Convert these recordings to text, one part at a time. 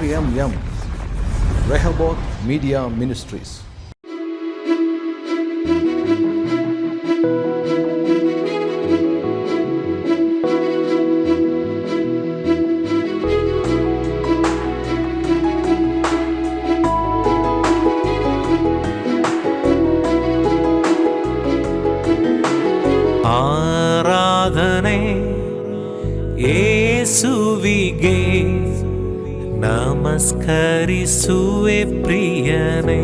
RMM Rehoboth Media Ministries. ಆರಾಧನೆ ಯೇಸುವಿಗೆ ನಮಸ್ಕರಿಸುವೆ ಪ್ರಿಯನೇ.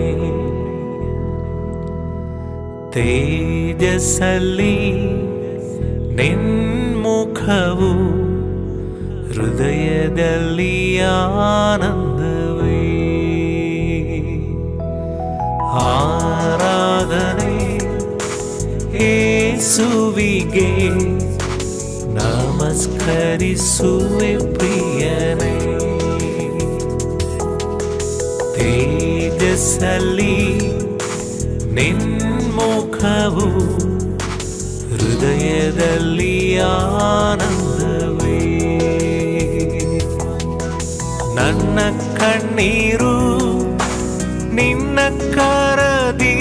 ತೇಜಸ್ಸಲ್ಲಿ ನಿನ್ಮುಖವು ಹೃದಯದಲ್ಲಿ ಆನಂದವೇ. ಆರಾಧನೆ ಯೇಸುವಿಗೆ ನಮಸ್ಕರಿಸುವೆ ಪ್ರಿಯನೇ. ತೇಜಸ್ಸಲ್ಲಿ ನಿನ್ಮುಖವು ಹೃದಯದಲ್ಲಿ ಆನಂದವೇ. ನನ್ನ ಕಣ್ಣೀರು ನಿನ್ನ ಕರದಿ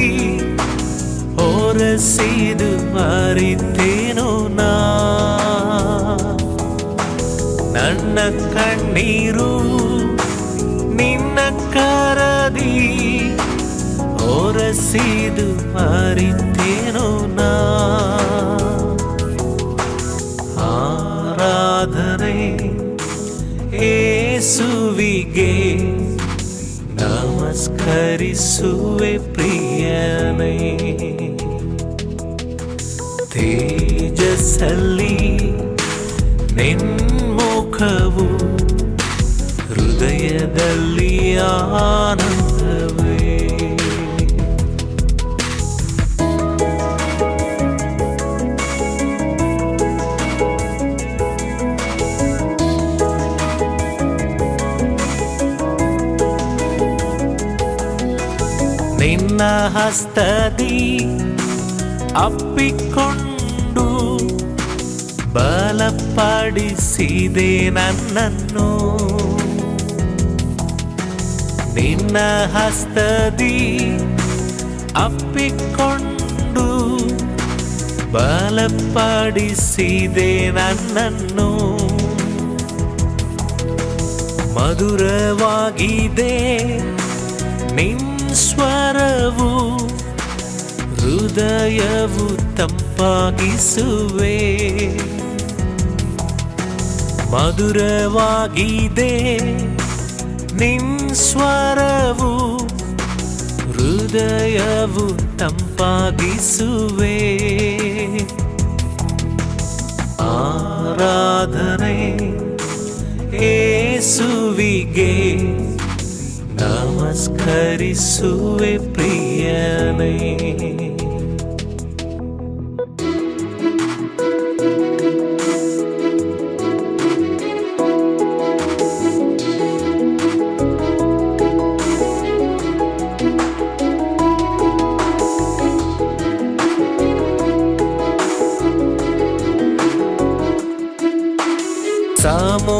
ಒರೆಸಿದು ಅರಿತೇನು ನಾ. ನನ್ನ ಕಣ್ಣೀರು ನಿನ್ನ ಕರದಿ ಒರೆಸಿದು ಅರಿತೇನು ನಾ. ಆರಾಧನೆ ಯೇಸುವಿಗೆ ನಮಸ್ಕರಿಸುವೆ ಪ್ರಿಯನೇ. ತೇಜಸ್ಸಲ್ಲಿ ನಿನ್ಮುಖವು ಹೃದಯದಲ್ಲಿ ಆನಂದವೇ. ನಿನ್ನ ಹಸ್ತದಿ ಅಪ್ಪಿಕೊಂಡು ಬಲಪಡಿಸಿದೆ ನನ್ನನ್ನು. ನಿನ್ನ ಹಸ್ತದಿ ಅಪ್ಪಿಕೊಂಡು ಬಲಪಡಿಸಿದೆ ನನ್ನನ್ನು. ಮಧುರವಾಗಿದೆ ನಿನ್ನ ಸ್ವರವು ಹೃದಯವು ತಂಪಾಗಿಸುವೆ. ಮಧುರವಾಗಿದೆ ನಿನ್ನ ಸ್ವರವು ಹೃದಯವು ತಂಪಾಗಿಸುವೆ. ಆರಾಧನೆ ಯೇಸುವಿಗೆ ನಮಸ್ಕರಿಸುವೆ ಪ್ರಿಯನೇ.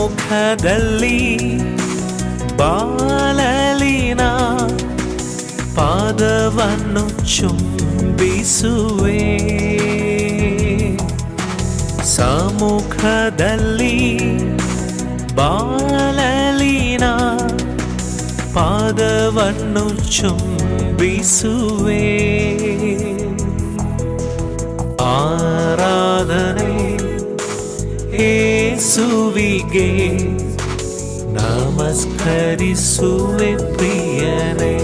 ಸಮ್ಮುಖದಲ್ಲಿ ಬಾಲಲಿನ ಪಾದವನ್ನು ಚುಂಬಿಸುವೆ. ಸಮ್ಮುಖದಲ್ಲಿ ಬಾಲಲಿನ ಪಾದವನ್ನು ಚುಂಬಿಸುವೆ. ಆರಾಧನೆ ಯೇಸುವಿಗೆ ನಮಸ್ಕರಿಸುವೆ ಪ್ರಿಯನೇ.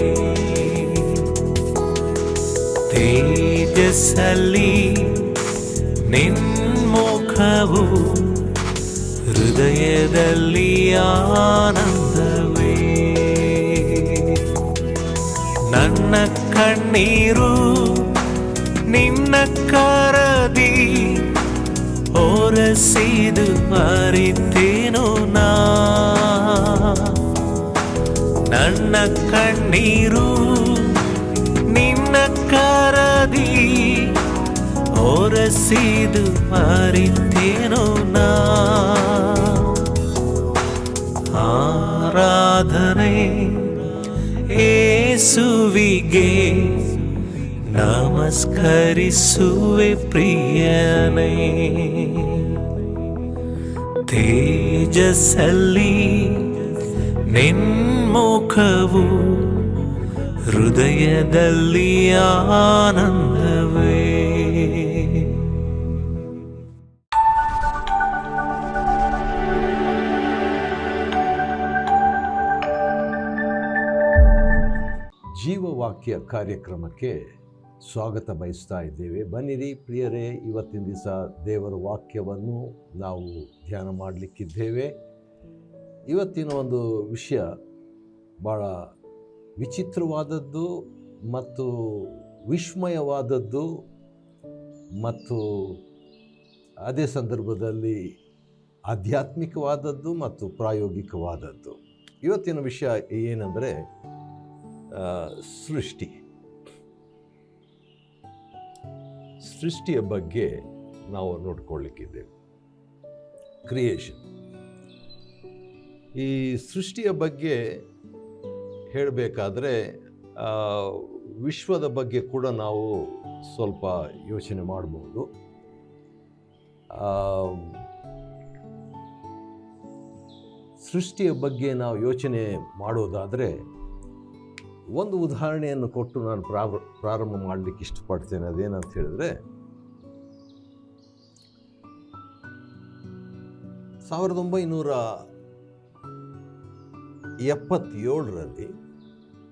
ತೇಜಸ್ಸಲ್ಲಿ ನಿನ್ಮುಖವು ಹೃದಯದಲ್ಲಿ ಆನಂದವೇ. ನನ್ನ ಕಣ್ಣೀರು ನಿನ್ನ ಕರದಿ ಒರೆಸಿದು ಅರಿತೇನು ನಾ. ನನ್ನ ಕಣ್ಣೀರು ನಿನ್ನ ಕರದಿ ಒರೆಸಿದು ಅರಿತೇನು ನಾ. ಆರಾಧನೆ ಯೇಸುವಿಗೆ ನಮಸ್ಕರಿಸುವೆ ಪ್ರಿಯನೇ. ತೇಜಸ್ಸಲ್ಲಿ ನಿನ್ಮುಖವು ಹೃದಯದಲ್ಲಿ ಆನಂದವೇ. ಜೀವವಾಕ್ಯ ಕಾರ್ಯಕ್ರಮಕ್ಕೆ ಸ್ವಾಗತ ಬಯಸ್ತಾ ಇದ್ದೇವೆ. ಬನ್ನಿರಿ ಪ್ರಿಯರೇ, ಇವತ್ತಿನ ದಿವಸ ದೇವರ ವಾಕ್ಯವನ್ನು ನಾವು ಧ್ಯಾನ ಮಾಡಲಿಕ್ಕಿದ್ದೇವೆ. ಇವತ್ತಿನ ಒಂದು ವಿಷಯ ಭಾಳ ವಿಚಿತ್ರವಾದದ್ದು ಮತ್ತು ವಿಸ್ಮಯವಾದದ್ದು ಮತ್ತು ಅದೇ ಸಂದರ್ಭದಲ್ಲಿ ಆಧ್ಯಾತ್ಮಿಕವಾದದ್ದು ಮತ್ತು ಪ್ರಾಯೋಗಿಕವಾದದ್ದು. ಇವತ್ತಿನ ವಿಷಯ ಏನಂದರೆ ಸೃಷ್ಟಿಯ ಬಗ್ಗೆ ನಾವು ನೋಡ್ಕೊಳ್ಳಿಕ್ಕಿದ್ದೇವೆ. ಕ್ರಿಯೇಷನ್. ಈ ಸೃಷ್ಟಿಯ ಬಗ್ಗೆ ಹೇಳಬೇಕಾದ್ರೆ ವಿಶ್ವದ ಬಗ್ಗೆ ಕೂಡ ನಾವು ಸ್ವಲ್ಪ ಯೋಚನೆ ಮಾಡ್ಬೋದು. ಸೃಷ್ಟಿಯ ಬಗ್ಗೆ ನಾವು ಯೋಚನೆ ಮಾಡೋದಾದರೆ ಒಂದು ಉದಾಹರಣೆಯನ್ನು ಕೊಟ್ಟು ನಾನು ಪ್ರಾರಂಭ ಮಾಡಲಿಕ್ಕೆ ಇಷ್ಟಪಡ್ತೇನೆ. ಅದೇನಂತ ಹೇಳಿದ್ರೆ, 1977ರಲ್ಲಿ,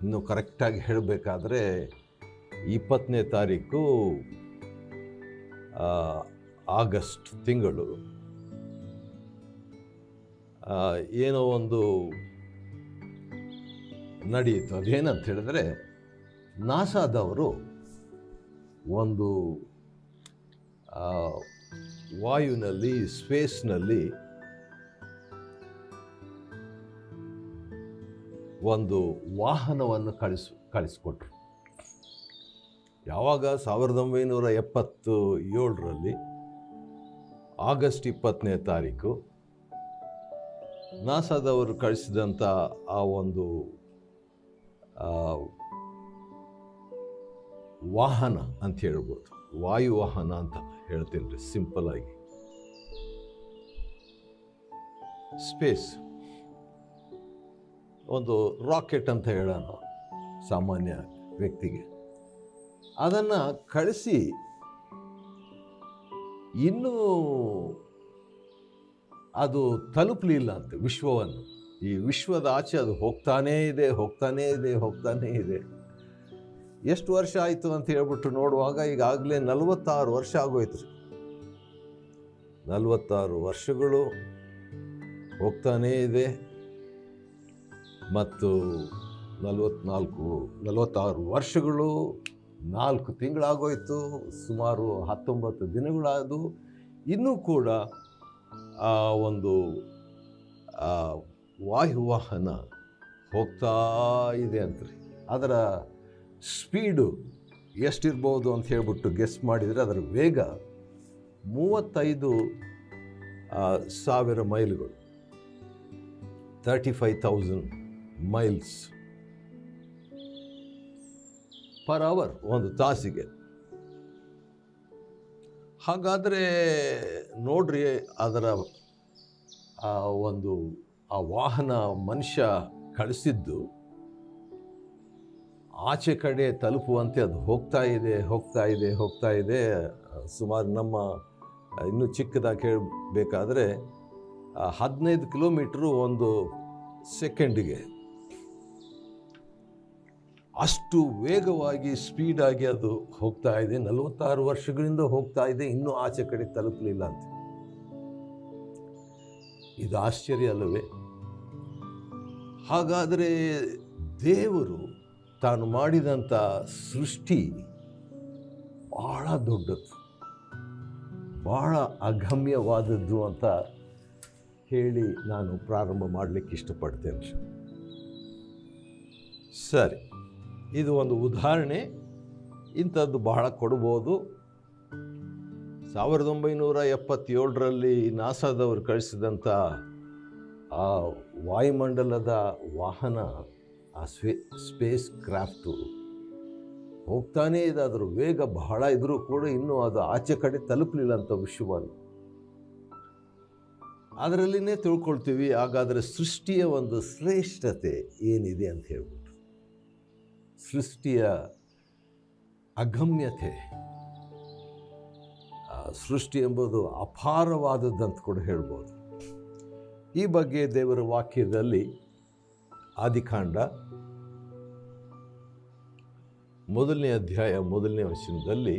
ಇನ್ನು ಕರೆಕ್ಟಾಗಿ ಹೇಳಬೇಕಾದ್ರೆ 20ನೇ ತಾರೀಕು ಆಗಸ್ಟ್ ತಿಂಗಳು, ಏನೋ ಒಂದು ನಡೆಯಿತು. ಅದೇನಂತ ಹೇಳಿದ್ರೆ, ನಾಸಾದವರು ಒಂದು ವಾಯುವಿನಲ್ಲಿ, ಸ್ಪೇಸ್ನಲ್ಲಿ ಒಂದು ವಾಹನವನ್ನು ಕಳಿಸ್ಕೊಟ್ರು. ಯಾವಾಗ 1977ರಲ್ಲಿ ಆಗಸ್ಟ್ 20ನೇ ತಾರೀಕು ನಾಸಾದವರು ಕಳಿಸಿದಂಥ ಆ ಒಂದು ವಾಹನ ಅಂತ ಹೇಳ್ಬೋದು, ವಾಯುವಾಹನ ಅಂತ ಹೇಳ್ತೀನಿ ರೀ ಸಿಂಪಲ್ ಆಗಿ. ಸ್ಪೇಸ್ ಒಂದು ರಾಕೆಟ್ ಅಂತ ಹೇಳೋಣ ಸಾಮಾನ್ಯ ವ್ಯಕ್ತಿಗೆ. ಅದನ್ನು ಕಳಿಸಿ ಇನ್ನೂ ಅದು ತಲುಪಲಿಲ್ಲ ಅಂತ ವಿಶ್ವವನ್ನು. ಈ ವಿಶ್ವದ ಆಚೆ ಅದು ಹೋಗ್ತಾನೇ ಇದೆ. ಎಷ್ಟು ವರ್ಷ ಆಯಿತು ಅಂತ ಹೇಳ್ಬಿಟ್ಟು ನೋಡುವಾಗ ಈಗಾಗಲೇ 46 ವರ್ಷ ಆಗೋಯ್ತು ರೀ. 46 ವರ್ಷಗಳು ಹೋಗ್ತಾನೇ ಇದೆ. ಮತ್ತು 46 ವರ್ಷಗಳು 4 ತಿಂಗಳಾಗೋಯ್ತು, ಸುಮಾರು 19 ದಿನಗಳಾದವು. ಇನ್ನೂ ಕೂಡ ಆ ಒಂದು ವಾಯುವಾಹನ ಹೋಗ್ತಾ ಇದೆ ಅಂತ್ರಿ. ಅದರ ಸ್ಪೀಡು ಎಷ್ಟಿರ್ಬೋದು ಅಂತ ಹೇಳ್ಬಿಟ್ಟು ಗೆಸ್ ಮಾಡಿದರೆ ಅದರ ವೇಗ 35,000 ಮೈಲ್ಗಳು, 35,000 ಮೈಲ್ಸ್ ಪರ್ ಅವರ್, ಒಂದು ತಾಸಿಗೆ. ಹಾಗಾದರೆ ನೋಡ್ರಿ, ಅದರ ಆ ವಾಹನ ಮನುಷ್ಯ ಕಳಿಸಿದ್ದು ಆಚೆ ಕಡೆ ತಲುಪುವಂತೆ ಅದು ಹೋಗ್ತಾ ಇದೆ. ಸುಮಾರು ನಮ್ಮ ಇನ್ನೂ ಚಿಕ್ಕದಾಗಿ ಹೇಳಬೇಕಾದ್ರೆ 15 ಕಿಲೋಮೀಟ್ರು ಒಂದು ಸೆಕೆಂಡಿಗೆ, ಅಷ್ಟು ವೇಗವಾಗಿ ಸ್ಪೀಡಾಗಿ ಅದು ಹೋಗ್ತಾ ಇದೆ. 46 ವರ್ಷಗಳಿಂದ ಹೋಗ್ತಾ ಇದೆ, ಇನ್ನೂ ಆಚೆ ಕಡೆ ತಲುಪಲಿಲ್ಲ ಅಂತ. ಇದು ಆಶ್ಚರ್ಯ ಅಲ್ಲವೇ? ಹಾಗಾದರೆ ದೇವರು ತಾನು ಮಾಡಿದಂಥ ಸೃಷ್ಟಿ ಬಹಳ ದೊಡ್ಡದು, ಬಹಳ ಅಗಮ್ಯವಾದದ್ದು ಅಂತ ಹೇಳಿ ನಾನು ಪ್ರಾರಂಭ ಮಾಡಲಿಕ್ಕೆ ಇಷ್ಟಪಡ್ತೇನೆ. ಸರಿ, ಇದು ಒಂದು ಉದಾಹರಣೆ. ಇಂಥದ್ದು ಬಹಳ ಕೊಡ್ಬೋದು. 1977ರಲ್ಲಿ ನಾಸಾದವರು ಕಳಿಸಿದಂಥ ಆ ವಾಯುಮಂಡಲದ ವಾಹನ, ಆ ಸ್ಪೇಸ್ ಕ್ರಾಫ್ಟು ಹೋಗ್ತಾನೇ ಇದೆ. ಅದರ ವೇಗ ಬಹಳ ಇದ್ರೂ ಕೂಡ ಇನ್ನೂ ಅದು ಆಚೆ ಕಡೆ ತಲುಪಲಿಲ್ಲ ಅಂತ ವಿಶ್ವವನ್ನು. ಅದರಲ್ಲಿನೇ ತಿಳ್ಕೊಳ್ತೀವಿ ಹಾಗಾದರೆ ಸೃಷ್ಟಿಯ ಒಂದು ಶ್ರೇಷ್ಠತೆ ಏನಿದೆ ಅಂತ ಹೇಳ್ಬಿಟ್ಟು, ಸೃಷ್ಟಿಯ ಅಗಮ್ಯತೆ, ಸೃಷ್ಟಿ ಎಂಬುದು ಅಪಾರವಾದದ್ದಂತ ಕೂಡ ಹೇಳ್ಬೋದು. ಈ ಬಗ್ಗೆ ದೇವರ ವಾಕ್ಯದಲ್ಲಿ ಆದಿಕಾಂಡ 1ನೇ ಅಧ್ಯಾಯ 1ನೇ ವಚನದಲ್ಲಿ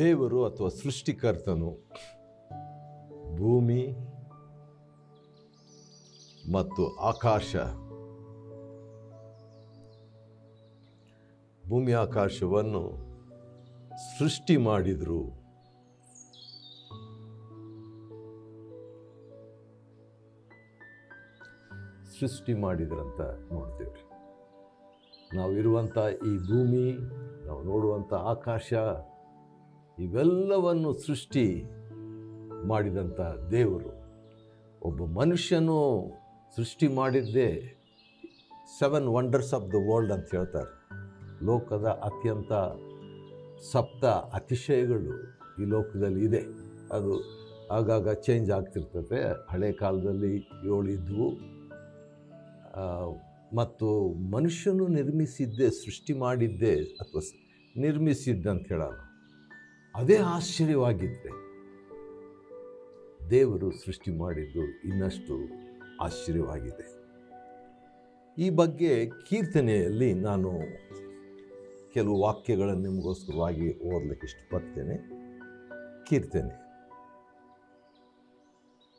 ದೇವರು ಅಥವಾ ಸೃಷ್ಟಿಕರ್ತನು ಭೂಮಿ ಮತ್ತು ಆಕಾಶ, ಭೂಮಿ ಆಕಾಶವನ್ನು ಸೃಷ್ಟಿ ಮಾಡಿದರು. ಸೃಷ್ಟಿ ಮಾಡಿದ್ರಂತ ನೋಡ್ತೀವಿ. ನಾವಿರುವಂಥ ಈ ಭೂಮಿ, ನಾವು ನೋಡುವಂಥ ಆಕಾಶ, ಇವೆಲ್ಲವನ್ನು ಸೃಷ್ಟಿ ಮಾಡಿದಂಥ ದೇವರು. ಒಬ್ಬ ಮನುಷ್ಯನು ಸೃಷ್ಟಿ ಮಾಡಿದ್ದೇ 7 ವಂಡರ್ಸ್ ಆಫ್ ದ ವರ್ಲ್ಡ್ ಅಂತ ಹೇಳ್ತಾರೆ. ಲೋಕದ ಅತ್ಯಂತ 7 ಅತಿಶಯಗಳು ಈ ಲೋಕದಲ್ಲಿ ಇದೆ. ಅದು ಆಗಾಗ ಚೇಂಜ್ ಆಗ್ತಿರ್ತದೆ. ಹಳೆ ಕಾಲದಲ್ಲಿ 7 ಇದ್ವು. ಮತ್ತು ಮನುಷ್ಯನು ನಿರ್ಮಿಸಿದ್ದೇ, ಸೃಷ್ಟಿ ಮಾಡಿದ್ದೇ ಅಥವಾ ನಿರ್ಮಿಸಿದ್ದಂತ ಹೇಳೋಣ, ಅದೇ ಆಶ್ಚರ್ಯವಾಗಿದ್ದರೆ ದೇವರು ಸೃಷ್ಟಿ ಮಾಡಿದ್ದು ಇನ್ನಷ್ಟು ಆಶ್ಚರ್ಯವಾಗಿದೆ. ಈ ಬಗ್ಗೆ ಕೀರ್ತನೆಯಲ್ಲಿ ನಾನು ಕೆಲವು ವಾಕ್ಯಗಳನ್ನು ನಿಮಗೋಸ್ಕರವಾಗಿ ಓದಲಿಕ್ಕೆ ಇಷ್ಟಪಡ್ತೇನೆ.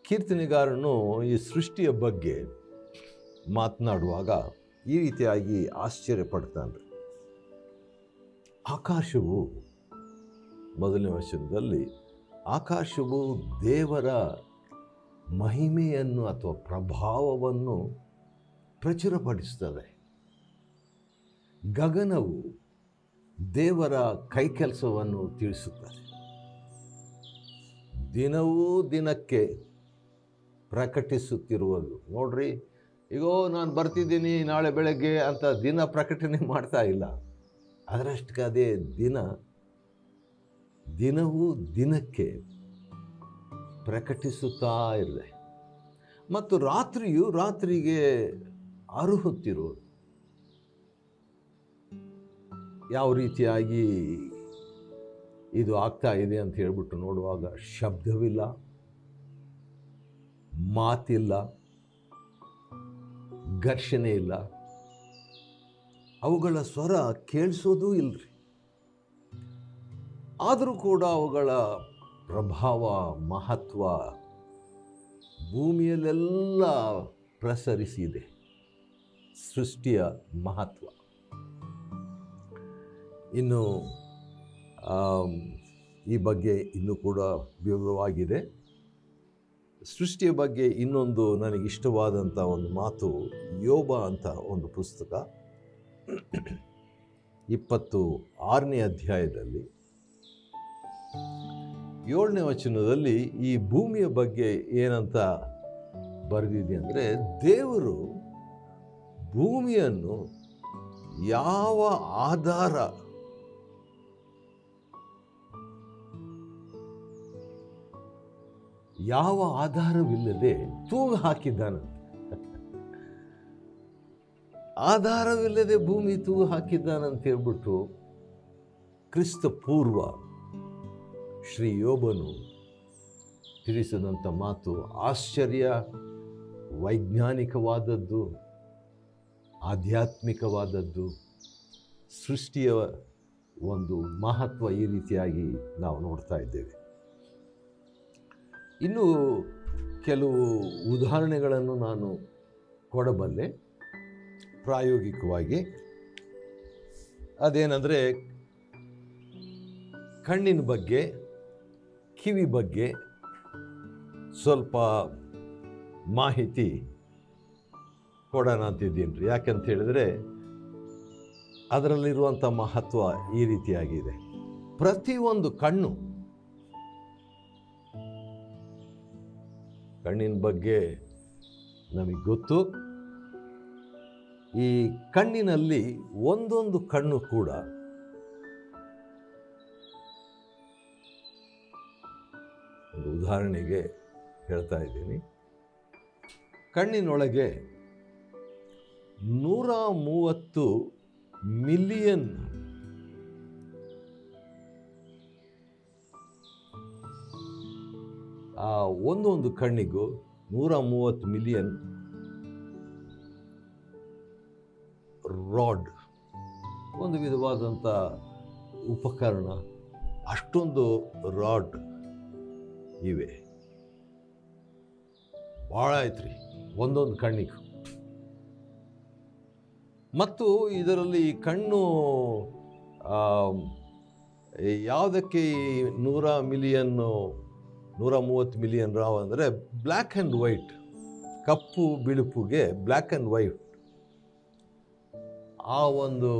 ಕೀರ್ತನೆಗಾರನು ಈ ಸೃಷ್ಟಿಯ ಬಗ್ಗೆ ಮಾತನಾಡುವಾಗ ಈ ರೀತಿಯಾಗಿ ಆಶ್ಚರ್ಯ ಪಡ್ತಾನೆ. ಆಕಾಶವು, 1ನೇ ವಚನದಲ್ಲಿ, ಆಕಾಶವು ದೇವರ ಮಹಿಮೆಯನ್ನು ಅಥವಾ ಪ್ರಭಾವವನ್ನು ಪ್ರಚುರಪಡಿಸ್ತದೆ. ಗಗನವು ದೇವರ ಕೈಕೆಲಸವನ್ನು ತಿಳಿಸುತ್ತದೆ. ದಿನವೂ ದಿನಕ್ಕೆ ಪ್ರಕಟಿಸುತ್ತಿರುವುದು. ನೋಡ್ರಿ, ಈಗೋ ನಾನು ಬರ್ತಿದ್ದೀನಿ ನಾಳೆ ಬೆಳಗ್ಗೆ ಅಂತ ದಿನ ಪ್ರಕಟಣೆ ಮಾಡ್ತಾ ಇಲ್ಲ. ಅದರಷ್ಟಕ್ಕೆ ಅದೇ ದಿನವೂ ದಿನಕ್ಕೆ ಪ್ರಕಟಿಸುತ್ತಾ ಇರದೆ, ಮತ್ತು ರಾತ್ರಿಯು ರಾತ್ರಿಗೆ ಅರುಹುತ್ತಿರುವುದು. ಯಾವ ರೀತಿಯಾಗಿ ಇದು ಆಗ್ತಾ ಇದೆ ಅಂತ ಹೇಳ್ಬಿಟ್ಟು ನೋಡುವಾಗ ಶಬ್ದವಿಲ್ಲ, ಮಾತಿಲ್ಲ, ಘರ್ಷಣೆ ಇಲ್ಲ, ಅವುಗಳ ಸ್ವರ ಕೇಳಿಸೋದೂ ಇಲ್ಲರಿ. ಆದರೂ ಕೂಡ ಅವುಗಳ ಪ್ರಭಾವ, ಮಹತ್ವ ಭೂಮಿಯಲ್ಲೆಲ್ಲ ಪ್ರಸರಿಸಿದೆ. ಸೃಷ್ಟಿಯ ಮಹತ್ವ ಇನ್ನು ಈ ಬಗ್ಗೆ ಇನ್ನೂ ಕೂಡ ವಿವರವಾಗಿದೆ. ಸೃಷ್ಟಿಯ ಬಗ್ಗೆ ಇನ್ನೊಂದು ನನಗಿಷ್ಟವಾದಂಥ ಒಂದು ಮಾತು, ಯೋಬ ಅಂತ ಒಂದು ಪುಸ್ತಕ 26ನೇ ಅಧ್ಯಾಯದಲ್ಲಿ 7ನೇ ವಚನದಲ್ಲಿ ಈ ಭೂಮಿಯ ಬಗ್ಗೆ ಏನಂತ ಬರೆದಿದೆ ಅಂದರೆ, ದೇವರು ಭೂಮಿಯನ್ನು ಯಾವ ಆಧಾರವಿಲ್ಲದೆ ತೂಗು ಹಾಕಿದ್ದಾನಂತೆ. ಆಧಾರವಿಲ್ಲದೆ ಭೂಮಿ ತೂಗು ಹಾಕಿದ್ದಾನಂತ ಹೇಳ್ಬಿಟ್ಟು ಕ್ರಿಸ್ತ ಪೂರ್ವ ಶ್ರೀ ಯೋಬನು ತಿಳಿಸಿದಂಥ ಮಾತು ಆಶ್ಚರ್ಯ, ವೈಜ್ಞಾನಿಕವಾದದ್ದು, ಆಧ್ಯಾತ್ಮಿಕವಾದದ್ದು. ಸೃಷ್ಟಿಯ ಒಂದು ಮಹತ್ವ ಈ ರೀತಿಯಾಗಿ ನಾವು ನೋಡ್ತಾ ಇದ್ದೇವೆ. ಇನ್ನು ಕೆಲವು ಉದಾಹರಣೆಗಳನ್ನು ನಾನು ಕೊಡಬಲ್ಲೆ ಪ್ರಾಯೋಗಿಕವಾಗಿ. ಅದೇನೆಂದರೆ, ಕಣ್ಣಿನ ಬಗ್ಗೆ, ಕಿವಿ ಬಗ್ಗೆ ಸ್ವಲ್ಪ ಮಾಹಿತಿ ಕೊಡೋಣ ಅಂತಿದ್ದೀನಿ ರೀ. ಯಾಕಂತ ಹೇಳಿದ್ರೆ ಅದರಲ್ಲಿರುವಂಥ ಮಹತ್ವ ಈ ರೀತಿಯಾಗಿದೆ. ಪ್ರತಿಯೊಂದು ಕಣ್ಣಿನ ಬಗ್ಗೆ ನಮಗೆ ಗೊತ್ತು. ಈ ಕಣ್ಣಿನಲ್ಲಿ ಒಂದೊಂದು ಕಣ್ಣು ಕೂಡ ಒಂದು ಉದಾಹರಣೆಗೆ ಹೇಳ್ತಾ ಇದ್ದೀನಿ. ಕಣ್ಣಿನೊಳಗೆ 130 ಮಿಲಿಯನ್ ಆ ಒಂದೊಂದು ಕಣ್ಣಿಗೂ 130 ಮಿಲಿಯನ್ ರಾಡ್, ಒಂದು ವಿಧವಾದಂಥ ಉಪಕರಣ, ಅಷ್ಟೊಂದು ರಾಡ್ ಇವೆ. ಭಾಳ ಐತ್ರಿ ಒಂದೊಂದು ಕಣ್ಣಿಗೂ. ಮತ್ತು ಇದರಲ್ಲಿ ಕಣ್ಣು ಯಾವುದಕ್ಕೆ 130 ಮಿಲಿಯನ್ ರಾವ್ ಅಂದರೆ ಬ್ಲ್ಯಾಕ್ ಆ್ಯಂಡ್ ವೈಟ್, ಕಪ್ಪು ಬಿಳುಪುಗೆ ಬ್ಲ್ಯಾಕ್ ಆ್ಯಂಡ್ ವೈಟ್, ಆ ಒಂದು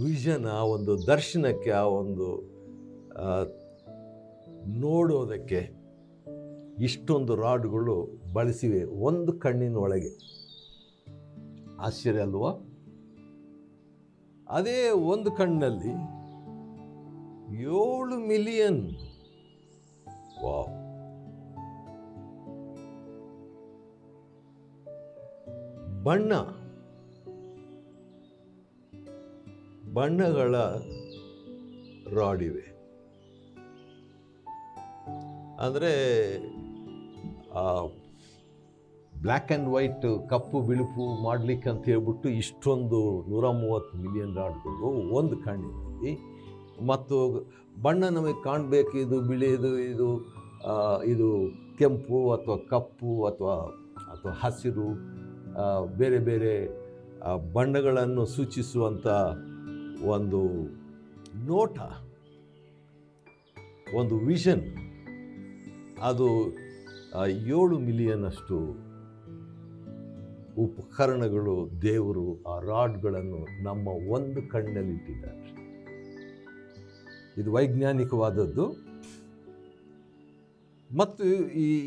ವಿಷನ್, ಆ ಒಂದು ದರ್ಶನಕ್ಕೆ, ಆ ಒಂದು ನೋಡೋದಕ್ಕೆ ಇಷ್ಟೊಂದು ರಾಡ್ಗಳು ಬಳಸಿವೆ ಒಂದು ಕಣ್ಣಿನೊಳಗೆ. ಆಶ್ಚರ್ಯ ಅಲ್ವಾ? ಅದೇ ಒಂದು ಕಣ್ಣಲ್ಲಿ 7 ಮಿಲಿಯನ್. ವಾವ್! ಬಣ್ಣಗಳ ರಾಡ್ ಇವೆ. ಅಂದರೆ ಬ್ಲ್ಯಾಕ್ ಆ್ಯಂಡ್ ವೈಟ್, ಕಪ್ಪು ಬಿಳುಪು ಮಾಡಲಿಕ್ಕೆ ಅಂತ ಹೇಳ್ಬಿಟ್ಟು ಇಷ್ಟೊಂದು 130 ಮಿಲಿಯನ್ ರಾಡ್ಗಳು ಒಂದು ಕಣ್ಣಿನಲ್ಲಿ. ಮತ್ತು ಬಣ್ಣ ನಮಗೆ ಕಾಣಬೇಕು, ಇದು ಬಿಳಿದು, ಇದು ಕೆಂಪು ಅಥವಾ ಕಪ್ಪು ಅಥವಾ ಹಸಿರು, ಬೇರೆ ಬೇರೆ ಬಣ್ಣಗಳನ್ನು ಸೂಚಿಸುವಂಥ ಒಂದು ನೋಟ, ಒಂದು ವಿಷನ್, ಅದು 7 ಮಿಲಿಯನ್ ಅಷ್ಟು ಉಪಕರಣಗಳು ದೇವರು ಆ ರಾಡ್ಗಳನ್ನು ನಮ್ಮ ಒಂದು ಕಣ್ಣಲ್ಲಿಟ್ಟಿದ್ದಾರೆ. ಇದು ವೈಜ್ಞಾನಿಕವಾದದ್ದು. ಮತ್ತು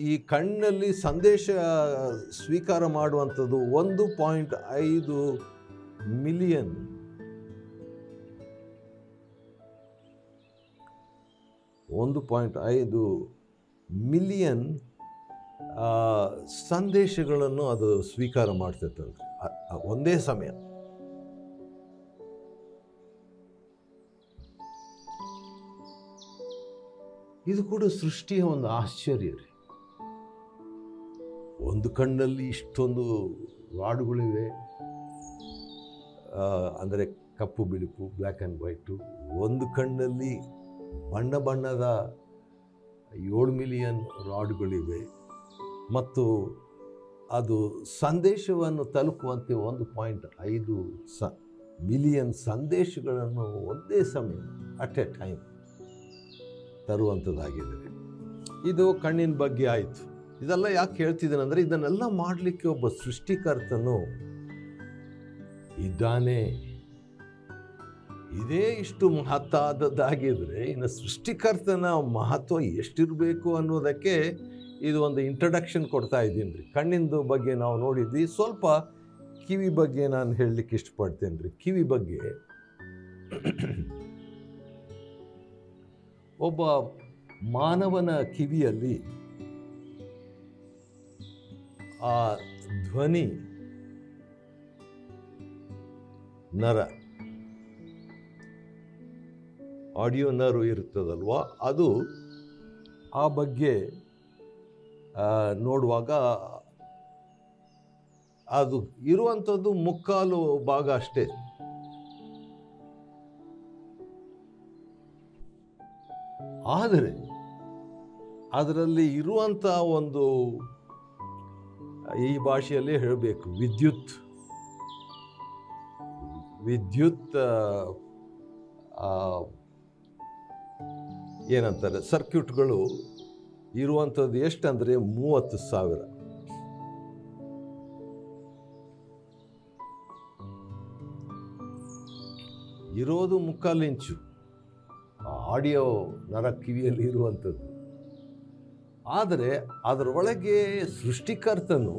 ಈ ಕಣ್ಣಲ್ಲಿ ಸಂದೇಶ ಸ್ವೀಕಾರ ಮಾಡುವಂಥದ್ದು 1.5 ಮಿಲಿಯನ್ ಸಂದೇಶಗಳನ್ನು ಅದು ಸ್ವೀಕಾರ ಮಾಡ್ತೈತಂತೆ ಒಂದೇ ಸಮಯ. ಇದು ಕೂಡ ಸೃಷ್ಟಿಯ ಒಂದು ಆಶ್ಚರ್ಯ ರೀ. ಒಂದು ಕಣ್ಣಲ್ಲಿ ಇಷ್ಟೊಂದು ರಾಡುಗಳಿವೆ, ಅಂದರೆ ಕಪ್ಪು ಬಿಳುಪು, ಬ್ಲ್ಯಾಕ್ ಆ್ಯಂಡ್ ವೈಟು. ಒಂದು ಕಣ್ಣಲ್ಲಿ ಬಣ್ಣದ 7 ಮಿಲಿಯನ್ ರಾಡ್ಗಳಿವೆ. ಮತ್ತು ಅದು ಸಂದೇಶವನ್ನು ತಲುಪುವಂತೆ 1.5 ಮಿಲಿಯನ್ ಸಂದೇಶಗಳನ್ನು ಒಂದೇ ಸಮಯ ಅಟ್ ಎ ಟೈಮ್ ತರುವಂಥದ್ದಾಗಿದೆ. ಇದು ಕಣ್ಣಿನ ಬಗ್ಗೆ ಆಯಿತು. ಇದೆಲ್ಲ ಯಾಕೆ ಹೇಳ್ತಿದ್ದೇನೆ ಅಂದರೆ, ಇದನ್ನೆಲ್ಲ ಮಾಡಲಿಕ್ಕೆ ಒಬ್ಬ ಸೃಷ್ಟಿಕರ್ತನು ಇದ್ದಾನೆ. ಇದೇ ಇಷ್ಟು ಮಹತ್ತಾದದ್ದಾಗಿದ್ರೆ ಇನ್ನು ಸೃಷ್ಟಿಕರ್ತನ ಮಹತ್ವ ಎಷ್ಟಿರಬೇಕು ಅನ್ನೋದಕ್ಕೆ ಇದು ಒಂದು ಇಂಟ್ರಡಕ್ಷನ್ ಕೊಡ್ತಾ ಇದ್ದೀನಿ ರೀ. ಕಣ್ಣಿಂದು ಬಗ್ಗೆ ನಾವು ನೋಡಿದ್ವಿ. ಸ್ವಲ್ಪ ಕಿವಿ ಬಗ್ಗೆ ನಾನು ಹೇಳಲಿಕ್ಕೆ ಇಷ್ಟಪಡ್ತೇನೆ ರೀ. ಕಿವಿ ಬಗ್ಗೆ ಒಬ್ಬ ಮಾನವನ ಕಿವಿಯಲ್ಲಿ ಆ ಧ್ವನಿ ನರ, ಆಡಿಯೋ ನರು ಇರ್ತದಲ್ವ, ಅದು ಆ ಬಗ್ಗೆ ನೋಡುವಾಗ ಅದು ಇರುವಂಥದ್ದು 3/4 ಭಾಗ ಅಷ್ಟೇ. ಆದರೆ ಅದರಲ್ಲಿ ಇರುವಂಥ ಒಂದು, ಈ ಭಾಷೆಯಲ್ಲಿ ಹೇಳಬೇಕು, ವಿದ್ಯುತ್ ಏನಂತಾರೆ, ಸರ್ಕ್ಯೂಟ್ಗಳು ಇರುವಂಥದ್ದು ಎಷ್ಟಂದರೆ 30,000. ಇರೋದು 3/4 ಇಂಚು ಆಡಿಯೋ ನರ ಕಿವಿಯಲ್ಲಿ ಇರುವಂಥದ್ದು. ಆದರೆ ಅದರೊಳಗೆ ಸೃಷ್ಟಿಕರ್ತನು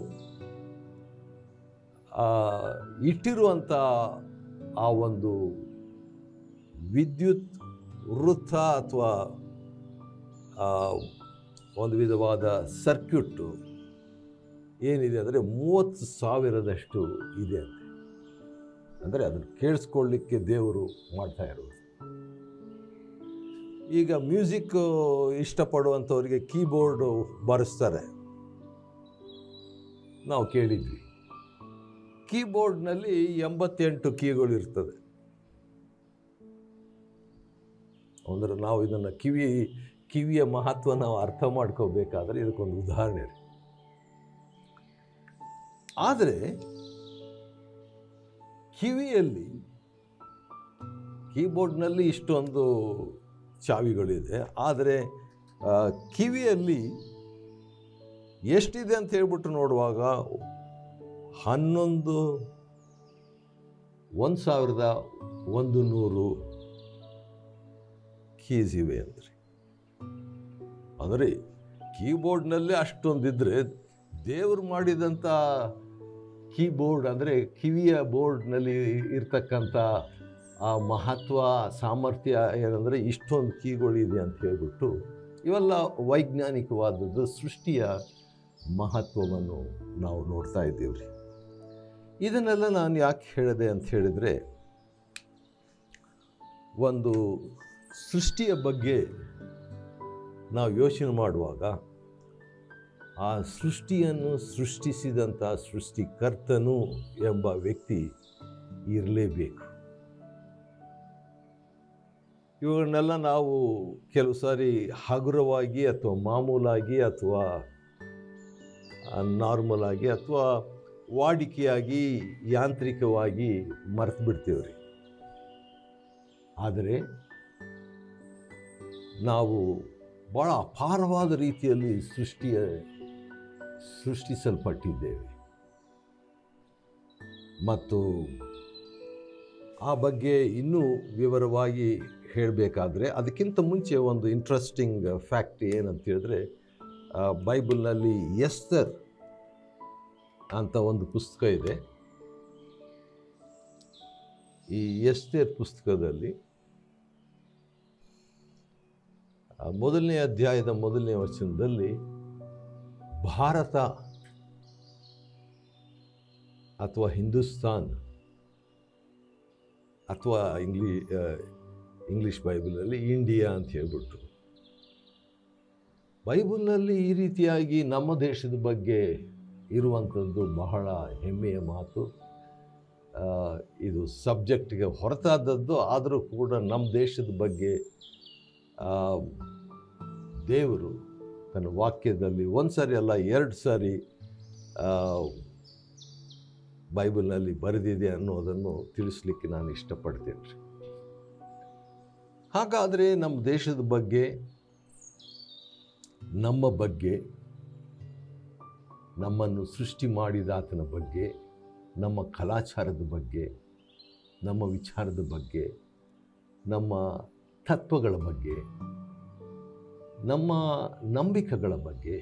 ಇಟ್ಟಿರುವಂಥ ಆ ಒಂದು ವಿದ್ಯುತ್ ವೃತ್ತ ಅಥವಾ ಒಂದು ವಿಧವಾದ ಸರ್ಕ್ಯೂಟು ಏನಿದೆ ಅಂದರೆ 30,000ದಷ್ಟು ಇದೆ ಅಂತೆ. ಅಂದರೆ ಅದನ್ನು ಕೇಳಿಸ್ಕೊಳ್ಳಿಕ್ಕೆ ದೇವರು ಮಾಡ್ತಾ ಇರೋದು. ಈಗ ಮ್ಯೂಸಿಕ್ ಇಷ್ಟಪಡುವಂಥವ್ರಿಗೆ ಕೀಬೋರ್ಡು ಬಾರಿಸ್ತಾರೆ, ನಾವು ಕೇಳಿದ್ವಿ. ಕೀಬೋರ್ಡ್ನಲ್ಲಿ 88 ಕೀಗಳು ಇರ್ತದೆ. ಅಂದರೆ ನಾವು ಇದನ್ನು ಕಿವಿಯ ಮಹತ್ವ ನಾವು ಅರ್ಥ ಮಾಡ್ಕೋಬೇಕಾದ್ರೆ ಇದಕ್ಕೊಂದು ಉದಾಹರಣೆ. ಆದರೆ ಕಿವಿಯಲ್ಲಿ ಕೀಬೋರ್ಡ್ನಲ್ಲಿ ಇಷ್ಟೊಂದು ಚಾವಿಗಳಿದೆ, ಆದರೆ ಕಿವಿಯಲ್ಲಿ ಎಷ್ಟಿದೆ ಅಂತ ಹೇಳ್ಬಿಟ್ಟು ನೋಡುವಾಗ 1,100 ಕೀಸ್ ಇವೆ ಅಂದರೆ. ಅಂದರೆ ಕೀಬೋರ್ಡ್ನಲ್ಲೇ ಅಷ್ಟೊಂದಿದ್ರೆ ದೇವರು ಮಾಡಿದಂಥ ಕೀಬೋರ್ಡ್ ಅಂದರೆ ಕಿವಿಯ ಬೋರ್ಡ್ನಲ್ಲಿ ಇರ್ತಕ್ಕಂಥ ಆ ಮಹತ್ವ ಸಾಮರ್ಥ್ಯ ಏನಂದರೆ ಇಷ್ಟೊಂದು ಕೀಗಳಿದೆ ಅಂತ ಹೇಳ್ಬಿಟ್ಟು ಇವೆಲ್ಲ ವೈಜ್ಞಾನಿಕವಾದದ್ದು ಸೃಷ್ಟಿಯ ಮಹತ್ವವನ್ನು ನಾವು ನೋಡ್ತಾ ಇದ್ದೀವಿ. ಇದನ್ನೆಲ್ಲ ನಾನು ಯಾಕೆ ಹೇಳಿದೆ ಅಂತ ಹೇಳಿದರೆ, ಒಂದು ಸೃಷ್ಟಿಯ ಬಗ್ಗೆ ನಾವು ಯೋಚನೆ ಮಾಡುವಾಗ ಆ ಸೃಷ್ಟಿಯನ್ನು ಸೃಷ್ಟಿಸಿದಂಥ ಸೃಷ್ಟಿಕರ್ತನು ಎಂಬ ವ್ಯಕ್ತಿ ಇರಲೇಬೇಕು. ಇವುಗಳನ್ನೆಲ್ಲ ನಾವು ಕೆಲವು ಸಾರಿ ಹಗುರವಾಗಿ ಅಥವಾ ಮಾಮೂಲಾಗಿ ಅಥವಾ ನಾರ್ಮಲ್ ಆಗಿ ಅಥವಾ ವಾಡಿಕೆಯಾಗಿ ಯಾಂತ್ರಿಕವಾಗಿ ಮರೆತು ಬಿಡ್ತೀವಿ ರೀ. ಆದರೆ ನಾವು ಭಾಳ ಅಪಾರವಾದ ರೀತಿಯಲ್ಲಿ ಸೃಷ್ಟಿಸಲ್ಪಟ್ಟಿದ್ದೇವೆ. ಮತ್ತು ಆ ಬಗ್ಗೆ ಇನ್ನೂ ವಿವರವಾಗಿ ಹೇಳಬೇಕಾದ್ರೆ ಅದಕ್ಕಿಂತ ಮುಂಚೆ ಒಂದು ಇಂಟ್ರೆಸ್ಟಿಂಗ್ ಫ್ಯಾಕ್ಟ್ ಏನಂತ ಹೇಳಿದ್ರೆ, ಬೈಬಲ್ನಲ್ಲಿ ಎಸ್ತರ್ ಅಂತ ಒಂದು ಪುಸ್ತಕ ಇದೆ. ಈ ಎಸ್ತರ್ ಪುಸ್ತಕದಲ್ಲಿ 1ನೇ ಅಧ್ಯಾಯದ 1ನೇ ವಚನದಲ್ಲಿ ಭಾರತ ಅಥವಾ ಹಿಂದೂಸ್ತಾನ್ ಅಥವಾ ಇಂಗ್ಲೀಷ್ ಬೈಬಲಲ್ಲಿ ಇಂಡಿಯಾ ಅಂತ ಹೇಳ್ಬಿಟ್ಟು, ಬೈಬಲ್ನಲ್ಲಿ ಈ ರೀತಿಯಾಗಿ ನಮ್ಮ ದೇಶದ ಬಗ್ಗೆ ಇರುವಂಥದ್ದು ಬಹಳ ಹೆಮ್ಮೆಯ ಮಾತು. ಇದು ಸಬ್ಜೆಕ್ಟ್ಗೆ ಹೊರತಾದದ್ದು, ಆದರೂ ಕೂಡ ನಮ್ಮ ದೇಶದ ಬಗ್ಗೆ ದೇವರು ತನ್ನ ವಾಕ್ಯದಲ್ಲಿ 1 ಸಾರಿ ಅಲ್ಲ 2 ಸಾರಿ ಬೈಬಲ್ನಲ್ಲಿ ಬರೆದಿದೆ ಅನ್ನೋದನ್ನು ತಿಳಿಸ್ಲಿಕ್ಕೆ ನಾನು ಇಷ್ಟಪಡ್ತೇನೆ. ಹಾಗಾದರೆ ನಮ್ಮ ದೇಶದ ಬಗ್ಗೆ, ನಮ್ಮ ಬಗ್ಗೆ, ನಮ್ಮನ್ನು ಸೃಷ್ಟಿ ಮಾಡಿದ ಆತನ ಬಗ್ಗೆ, ನಮ್ಮ ಕಲಾಚಾರದ ಬಗ್ಗೆ, ನಮ್ಮ ವಿಚಾರದ ಬಗ್ಗೆ, ನಮ್ಮ ತತ್ವಗಳ ಬಗ್ಗೆ, ನಮ್ಮ ನಂಬಿಕೆಗಳ ಬಗ್ಗೆ,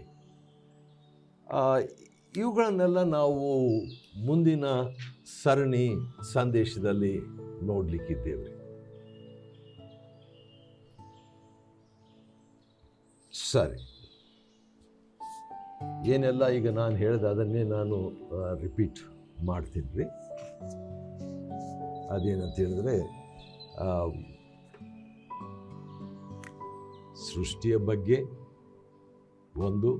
ಇವುಗಳನ್ನೆಲ್ಲ ನಾವು ಮುಂದಿನ ಸರಣಿ ಸಂದೇಶದಲ್ಲಿ ನೋಡಲಿಕ್ಕಿದ್ದೇವೆ. ಸರಿ, ಏನೆಲ್ಲ ಈಗ ನಾನು ಹೇಳಿದೆ ಅದನ್ನೇ ನಾನು ರಿಪೀಟ್ ಮಾಡ್ತೀನಿ ರೀ. ಅದೇನಂತ ಹೇಳಿದ್ರೆ, ಸೃಷ್ಟಿಯ ಬಗ್ಗೆ ಒಂದು.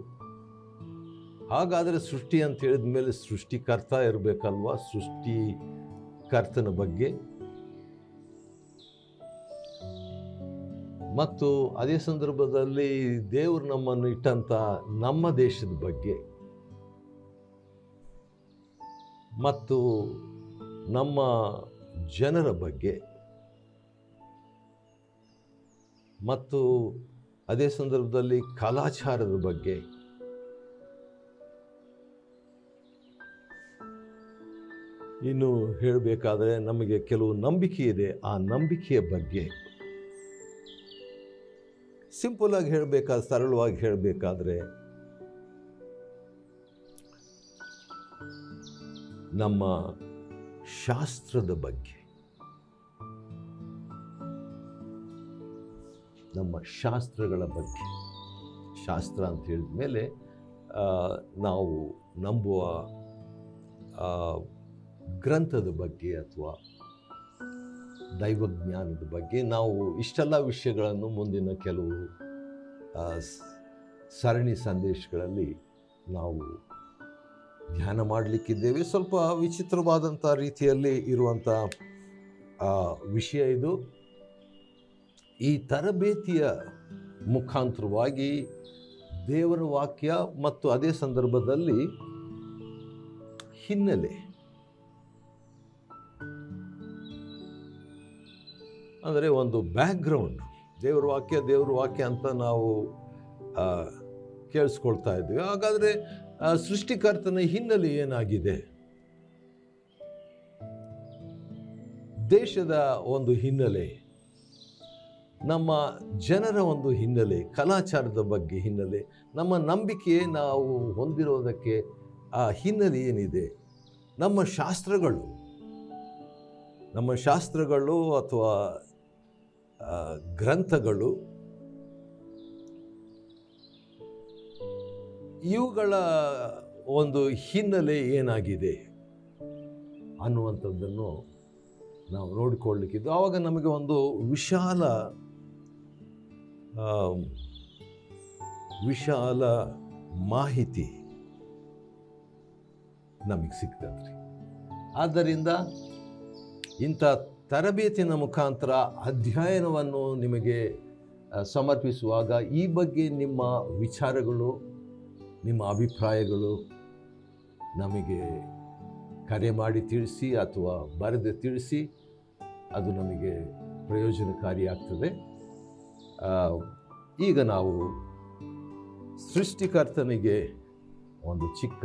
ಹಾಗಾದರೆ ಸೃಷ್ಟಿ ಅಂತ ಹೇಳಿದ ಮೇಲೆ ಸೃಷ್ಟಿಕರ್ತ ಇರಬೇಕಲ್ವಾ? ಸೃಷ್ಟಿಕರ್ತನ ಬಗ್ಗೆ ಮತ್ತು ಅದೇ ಸಂದರ್ಭದಲ್ಲಿ ದೇವರು ನಮ್ಮನ್ನು ಇಟ್ಟಂಥ ನಮ್ಮ ದೇಶದ ಬಗ್ಗೆ ಮತ್ತು ನಮ್ಮ ಜನರ ಬಗ್ಗೆ ಮತ್ತು ಅದೇ ಸಂದರ್ಭದಲ್ಲಿ ಕಲಾಚಾರದ ಬಗ್ಗೆ, ಇನ್ನು ಹೇಳಬೇಕಾದ್ರೆ ನಮಗೆ ಕೆಲವು ನಂಬಿಕೆ ಇದೆ, ಆ ನಂಬಿಕೆಯ ಬಗ್ಗೆ, ಸಿಂಪಲಾಗಿ ಹೇಳಬೇಕಾದ್ರೆ, ಸರಳವಾಗಿ ಹೇಳಬೇಕಾದ್ರೆ, ನಮ್ಮ ಶಾಸ್ತ್ರದ ಬಗ್ಗೆ, ನಮ್ಮ ಶಾಸ್ತ್ರಗಳ ಬಗ್ಗೆ, ಶಾಸ್ತ್ರ ಅಂತ ಹೇಳಿದ ಮೇಲೆ ನಾವು ನಂಬುವ ಗ್ರಂಥದ ಬಗ್ಗೆ ಅಥವಾ ದೈವಜ್ಞಾನದ ಬಗ್ಗೆ ನಾವು ಇಷ್ಟೆಲ್ಲ ವಿಷಯಗಳನ್ನು ಮುಂದಿನ ಕೆಲವು ಸರಣಿ ಸಂದೇಶಗಳಲ್ಲಿ ನಾವು ಧ್ಯಾನ ಮಾಡಲಿಕ್ಕಿದ್ದೇವೆ. ಸ್ವಲ್ಪ ವಿಚಿತ್ರವಾದಂಥ ರೀತಿಯಲ್ಲಿ ಇರುವಂಥ ವಿಷಯ ಇದು. ಈ ತರಬೇತಿಯ ಮುಖಾಂತರವಾಗಿ ದೇವರ ವಾಕ್ಯ ಮತ್ತು ಅದೇ ಸಂದರ್ಭದಲ್ಲಿ ಹಿನ್ನೆಲೆ, ಅಂದರೆ ಒಂದು ಬ್ಯಾಕ್ಗ್ರೌಂಡ್, ದೇವರ ವಾಕ್ಯ ಅಂತ ನಾವು ಕೇಳಿಸ್ಕೊಳ್ತಾ ಇದ್ವಿ. ಹಾಗಾದರೆ ಸೃಷ್ಟಿಕರ್ತನ ಹಿನ್ನೆಲೆ ಏನಾಗಿದೆ, ದೇಶದ ಒಂದು ಹಿನ್ನೆಲೆ, ನಮ್ಮ ಜನರ ಒಂದು ಹಿನ್ನೆಲೆ, ಕಲಾಚಾರದ ಬಗ್ಗೆ ಹಿನ್ನೆಲೆ, ನಮ್ಮ ನಂಬಿಕೆ ನಾವು ಹೊಂದಿರೋದಕ್ಕೆ ಆ ಹಿನ್ನೆಲೆ ಏನಿದೆ, ನಮ್ಮ ಶಾಸ್ತ್ರಗಳು ಅಥವಾ ಗ್ರಂಥಗಳು, ಇವುಗಳ ಒಂದು ಹಿನ್ನೆಲೆ ಏನಾಗಿದೆ ಅನ್ನುವಂಥದ್ದನ್ನು ನಾವು ನೋಡಿಕೊಳ್ಳಲಿಕ್ಕಿದ್ದು. ಆವಾಗ ನಮಗೆ ಒಂದು ವಿಶಾಲ ಮಾಹಿತಿ ನಮಗೆ ಸಿಗ್ತದ್ರಿ. ಆದ್ದರಿಂದ ಇಂಥ ತರಬೇತಿನ ಮುಖಾಂತರ ಅಧ್ಯಯನವನ್ನು ನಿಮಗೆ ಸಮರ್ಪಿಸುವಾಗ ಈ ಬಗ್ಗೆ ನಿಮ್ಮ ವಿಚಾರಗಳು, ನಿಮ್ಮ ಅಭಿಪ್ರಾಯಗಳು ನಮಗೆ ಕರೆ ಮಾಡಿ ತಿಳಿಸಿ ಅಥವಾ ಬರೆದು ತಿಳಿಸಿ, ಅದು ನಮಗೆ ಪ್ರಯೋಜನಕಾರಿಯಾಗ್ತದೆ. ಈಗ ನಾವು ಸೃಷ್ಟಿಕರ್ತನಿಗೆ ಒಂದು ಚಿಕ್ಕ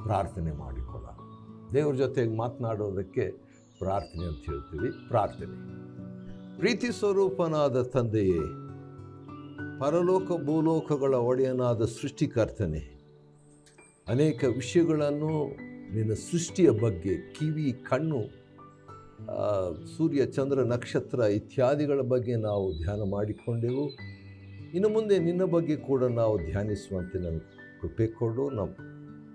ಪ್ರಾರ್ಥನೆ ಮಾಡಿಕೊಳ್ಳೋಣ. ದೇವ್ರ ಜೊತೆಗೆ ಮಾತನಾಡೋದಕ್ಕೆ ಪ್ರಾರ್ಥನೆ ಅಂತ ಹೇಳ್ತೀವಿ. ಪ್ರಾರ್ಥನೆ. ಪ್ರೀತಿ ಸ್ವರೂಪನಾದ ತಂದೆಯೇ, ಪರಲೋಕ ಭೂಲೋಕಗಳ ಒಡೆಯನಾದ ಸೃಷ್ಟಿಕರ್ತನೆ, ಅನೇಕ ವಿಷಯಗಳನ್ನು ನಿನ್ನ ಸೃಷ್ಟಿಯ ಬಗ್ಗೆ, ಕಿವಿ, ಕಣ್ಣು, ಸೂರ್ಯ, ಚಂದ್ರ, ನಕ್ಷತ್ರ ಇತ್ಯಾದಿಗಳ ಬಗ್ಗೆ ನಾವು ಧ್ಯಾನ ಮಾಡಿಕೊಂಡೆವು. ಇನ್ನು ಮುಂದೆ ನಿನ್ನ ಬಗ್ಗೆ ಕೂಡ ನಾವು ಧ್ಯಾನಿಸುವಂತೆ ನಮಗೆ ಕೃಪೆ ಕೊಡು. ನಮ್ಮ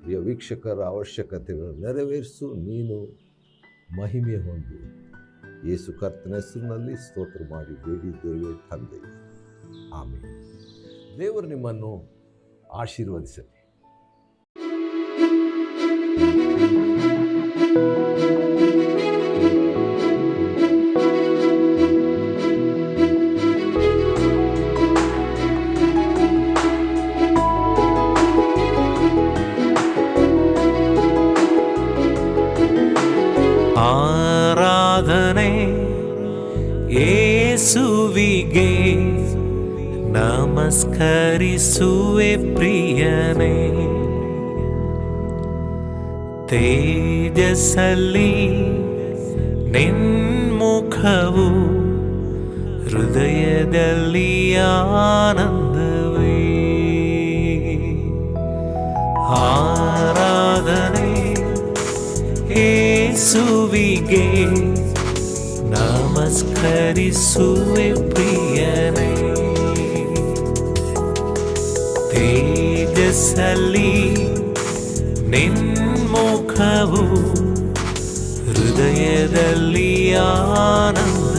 ಪ್ರಿಯ ವೀಕ್ಷಕರ ಅವಶ್ಯಕತೆಗಳನ್ನು ನೆರವೇರಿಸು. ನೀನು ಮಹಿಮೆ ಹೊಂದು. ಯೇಸು ಕರ್ತನ ಹೆಸರಿನಲ್ಲಿ ಸ್ತೋತ್ರ ಮಾಡಿ ಬೇಡಿದ್ದೇವೆ ತಂದೆ, ಆಮೇಲೆ. ದೇವರು ನಿಮ್ಮನ್ನು ಆಶೀರ್ವದಿಸಲಿ. ಆರಾಧನೆ ಯೇಸುವಿಗೆ, ನಮಸ್ಕರಿಸುವೆ ಪ್ರಿಯನೇ. ತೇಜಸ್ಸಲ್ಲಿ ನಿನ್ಮುಖವು, ಹೃದಯದಲ್ಲಿ ಆನಂದವೇ. ಆರಾಧನೆ ಯೇಸುವಿಗೆ, ನಮಸ್ಕರಿಸುವೆ ಪ್ರಿಯನೇ. ತೇಜಸ್ಸಲ್ಲಿ ನಿನ್ಮುಖವು, ಹೃದಯದಲ್ಲಿ ಆನಂದ